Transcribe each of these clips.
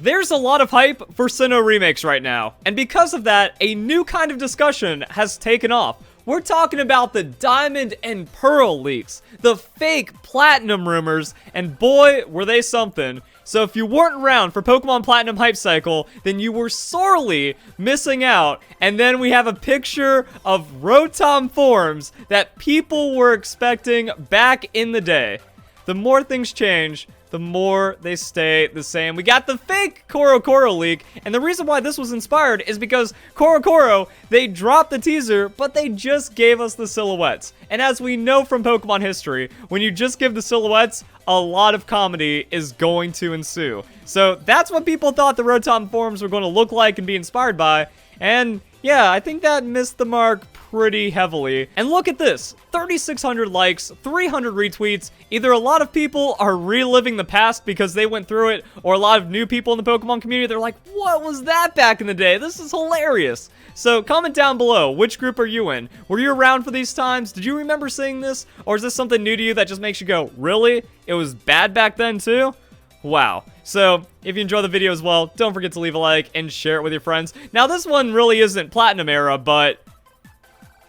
There's a lot of hype for Sinnoh Remakes right now, and because of that, a new kind of discussion has taken off. We're talking about the Diamond and Pearl leaks, the fake Platinum rumors, and boy, were they something. So if you weren't around for Pokemon Platinum Hype Cycle, then you were sorely missing out. And then we have a picture of Rotom forms that people were expecting back in the day. The more things change, the more they stay the same. We got the fake Korokoro leak, and the reason why this was inspired is because Korokoro, they dropped the teaser, but they just gave us the silhouettes. And as we know from Pokemon history, when you just give the silhouettes, a lot of comedy is going to ensue. So that's what people thought the Rotom forms were going to look like and be inspired by, and yeah, I think that missed the mark pretty heavily. And look at this, 3,600 likes, 300 retweets. Either a lot of people are reliving the past because they went through it, or a lot of new people in the Pokemon community, they're like, what was that back in the day? This is hilarious. So comment down below, which group are you in? Were you around for these times? Did you remember seeing this? Or is this something new to you that just makes you go, really? It was bad back then too? Wow. So, if you enjoy the video as well, don't forget to leave a like and share it with your friends. Now, this one really isn't Platinum era, but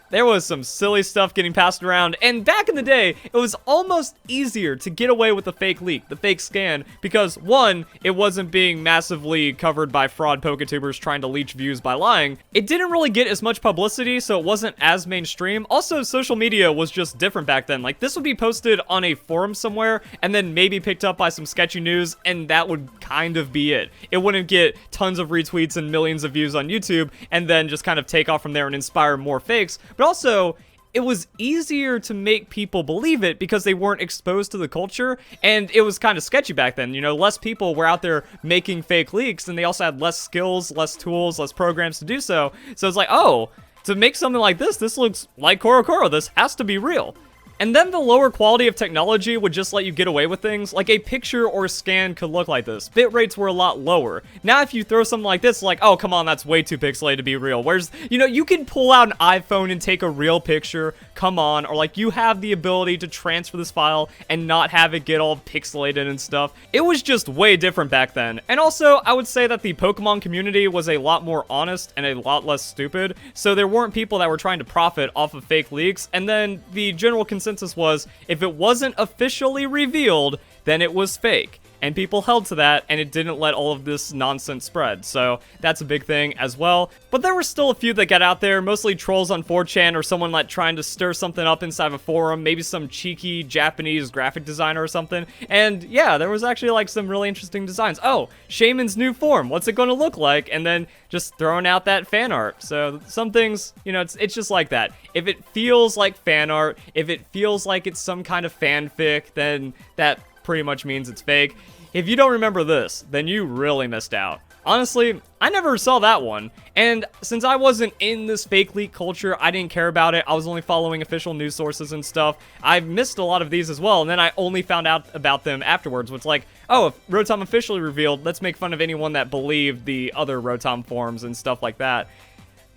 there was some silly stuff getting passed around, and back in the day, it was almost easier to get away with the fake leak, the fake scan, because one, it wasn't being massively covered by fraud Poketubers trying to leech views by lying. It didn't really get as much publicity, so it wasn't as mainstream. Also, social media was just different back then. Like, this would be posted on a forum somewhere, and then maybe picked up by some sketchy news, and that would kind of be it. It wouldn't get tons of retweets and millions of views on YouTube, and then just kind of take off from there and inspire more fakes. But also, it was easier to make people believe it because they weren't exposed to the culture, and it was kind of sketchy back then. You know, less people were out there making fake leaks, and they also had less skills, less tools, less programs to do so. So it's like, oh, to make something like this looks like Korokoro. This has to be real. And then the lower quality of technology would just let you get away with things. Like a picture or scan could look like this. Bit rates were a lot lower. Now if you throw something like this, like, oh, come on, that's way too pixelated to be real. Whereas, you know, you can pull out an iPhone and take a real picture, come on. Or like, you have the ability to transfer this file and not have it get all pixelated and stuff. It was just way different back then. And also, I would say that the Pokemon community was a lot more honest and a lot less stupid. So there weren't people that were trying to profit off of fake leaks. And then the general consensus was, if it wasn't officially revealed, then it was fake. And people held to that, and it didn't let all of this nonsense spread. So that's a big thing as well. But there were still a few that got out there, mostly trolls on 4chan or someone like trying to stir something up inside of a forum, maybe some cheeky Japanese graphic designer or something. And yeah, there was actually like some really interesting designs. Oh, Shaman's new form, what's it going to look like? And then just throwing out that fan art. So some things, you know, it's just like that. If it feels like fan art, if it feels like it's some kind of fanfic, then that pretty much means it's fake. If you don't remember this, then you really missed out. Honestly, I never saw that one, and since I wasn't in this fake leak culture, I didn't care about it. I was only following official news sources and stuff. I missed a lot of these as well, and then I only found out about them afterwards, which like, oh, if Rotom officially revealed, let's make fun of anyone that believed the other Rotom forms and stuff like that.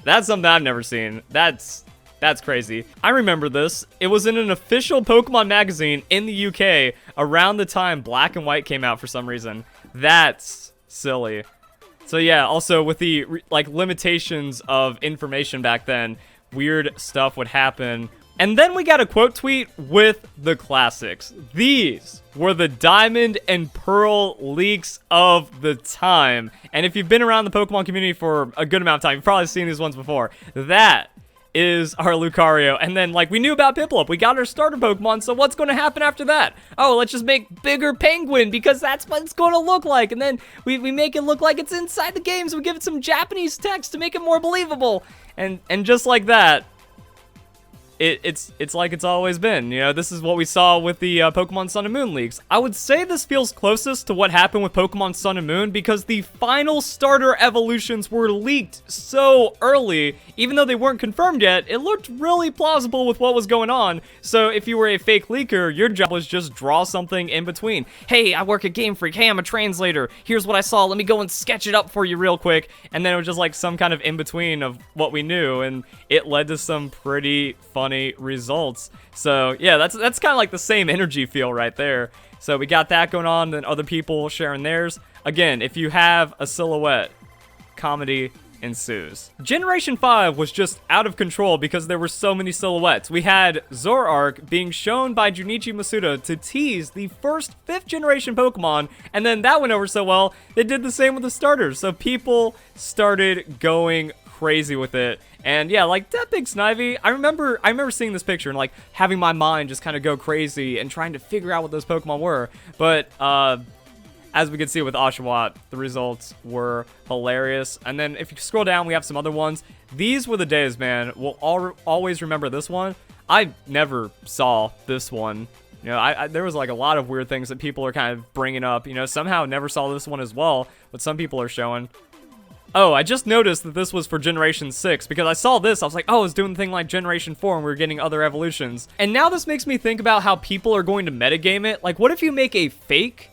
That's something I've never seen. That's crazy. I remember this. It was in an official Pokemon magazine in the UK around the time Black and White came out for some reason. That's silly. So yeah, also with the like limitations of information back then, weird stuff would happen. And then we got a quote tweet with the classics. These were the Diamond and Pearl leaks of the time. And if you've been around the Pokemon community for a good amount of time, you've probably seen these ones before. That is our Lucario. And then, like, we knew about Piplup. We got our starter Pokemon, so what's going to happen after that? Oh, let's just make bigger Penguin, because that's what it's going to look like. And then we make it look like it's inside the game, so we give it some Japanese text to make it more believable. And just like that, it's like it's always been. You know, this is what we saw with the Pokemon Sun and Moon leaks. I would say this feels closest to what happened with Pokemon Sun and Moon because the final starter evolutions were leaked so early. Even though they weren't confirmed yet, it looked really plausible with what was going on. So if you were a fake leaker, your job was just draw something in between. Hey, I work at Game Freak. Hey, I'm a translator. Here's what I saw. Let me go and sketch it up for you real quick. And then it was just like some kind of in-between of what we knew, and it led to some pretty funny results. So yeah, that's kind of like the same energy feel right there. So we got that going on, then other people sharing theirs. Again, if you have a silhouette, comedy ensues. Generation 5 was just out of control because there were so many silhouettes. We had Zoroark being shown by Junichi Masuda to tease the first 5th generation Pokemon, and then that went over so well, they did the same with the starters. So people started going crazy with it. And yeah, like that big Snivy, I remember seeing this picture and like having my mind just kind of go crazy and trying to figure out what those Pokemon were. But as we can see with Oshawott, the results were hilarious. And then if you scroll down, we have some other ones. These were the days, man. We'll always remember this one. I never saw this one. You know, there was like a lot of weird things that people are kind of bringing up. You know, somehow never saw this one as well, but some people are showing. Oh, I just noticed that this was for Generation 6, because I saw this, I was like, oh, it's doing the thing like Generation 4, and we were getting other evolutions. And now this makes me think about how people are going to metagame it. Like, what if you make a fake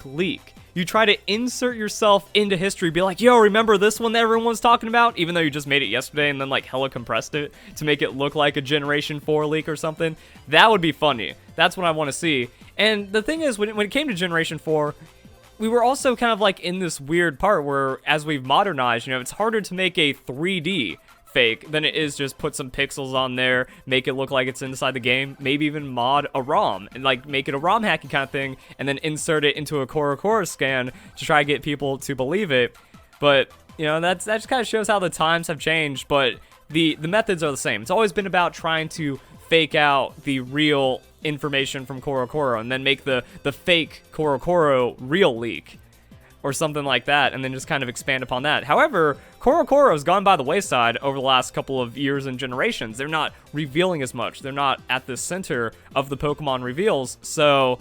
leak? You try to insert yourself into history, be like, yo, remember this one that everyone's talking about? Even though you just made it yesterday and then like hella compressed it to make it look like a Generation 4 leak or something. That would be funny. That's what I want to see. And the thing is, when it came to Generation 4, we were also kind of like in this weird part where as we've modernized, you know, it's harder to make a 3D fake than it is just put some pixels on there, make it look like it's inside the game, maybe even mod a ROM and like make it a ROM hacking kind of thing and then insert it into a Korokoro scan to try to get people to believe it. But, you know, that just kind of shows how the times have changed, but the methods are the same. It's always been about trying to fake out the real information from Korokoro and then make the fake Korokoro real leak or something like that, and then just kind of expand upon that. However, Korokoro has gone by the wayside over the last couple of years and generations. They're not revealing as much. They're not at the center of the Pokemon reveals, so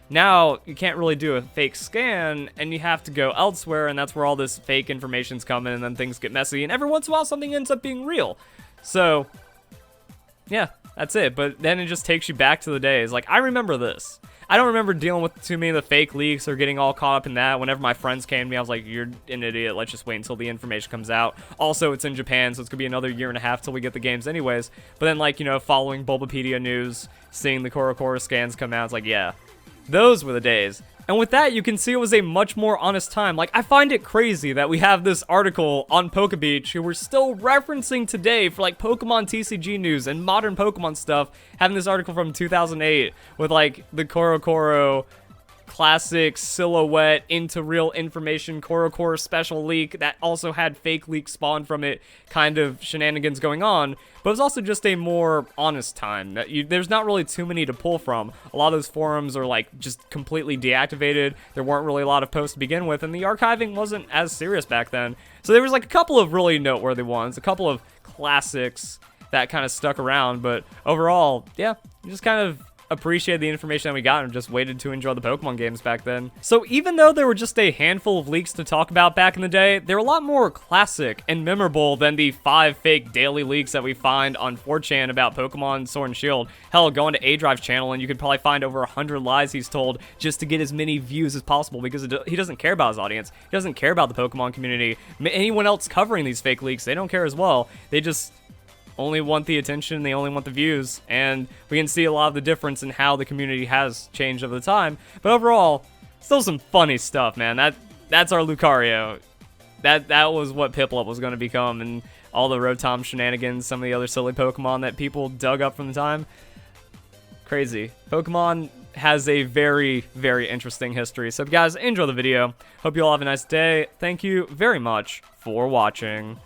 now you can't really do a fake scan, and you have to go elsewhere, and that's where all this fake information's coming, and then things get messy, and every once in a while something ends up being real. So, yeah, that's it. But then it just takes you back to the days. Like, I remember this. I don't remember dealing with too many of the fake leaks or getting all caught up in that. Whenever my friends came to me, I was like, you're an idiot. Let's just wait until the information comes out. Also, it's in Japan, so it's going to be another year and a half till we get the games anyways. But then, like, you know, following Bulbapedia news, seeing the Korokoro scans come out, it's like, yeah, those were the days. And with that, you can see it was a much more honest time. Like, I find it crazy that we have this article on PokeBeach who we're still referencing today for, like, Pokemon TCG news and modern Pokemon stuff, having this article from 2008 with, like, the Korokoro classic silhouette into real information Korokoro special leak that also had fake leaks spawned from it kind of shenanigans going on, but it was also just a more honest time that there's not really too many to pull from. A lot of those forums are like just completely deactivated. There weren't really a lot of posts to begin with, and the archiving wasn't as serious back then. So there was like a couple of really noteworthy ones, a couple of classics that kind of stuck around, but overall, yeah, just kind of appreciated the information that we got and just waited to enjoy the Pokemon games back then. So even though there were just a handful of leaks to talk about back in the day, they were a lot more classic and memorable than the 5 fake daily leaks that we find on 4chan about Pokemon Sword and Shield. Hell, go into A-Drive's channel and you could probably find over 100 lies he's told just to get as many views as possible because he doesn't care about his audience. He doesn't care about the Pokemon community. Anyone else covering these fake leaks, they don't care as well. They just only want the attention, they only want the views, and we can see a lot of the difference in how the community has changed over the time. But overall, still some funny stuff, man. That's our Lucario. That was what Piplup was going to become, and all the Rotom shenanigans, some of the other silly Pokemon that people dug up from the time. Crazy. Pokemon has a very, very interesting history. So guys, enjoy the video. Hope you all have a nice day. Thank you very much for watching.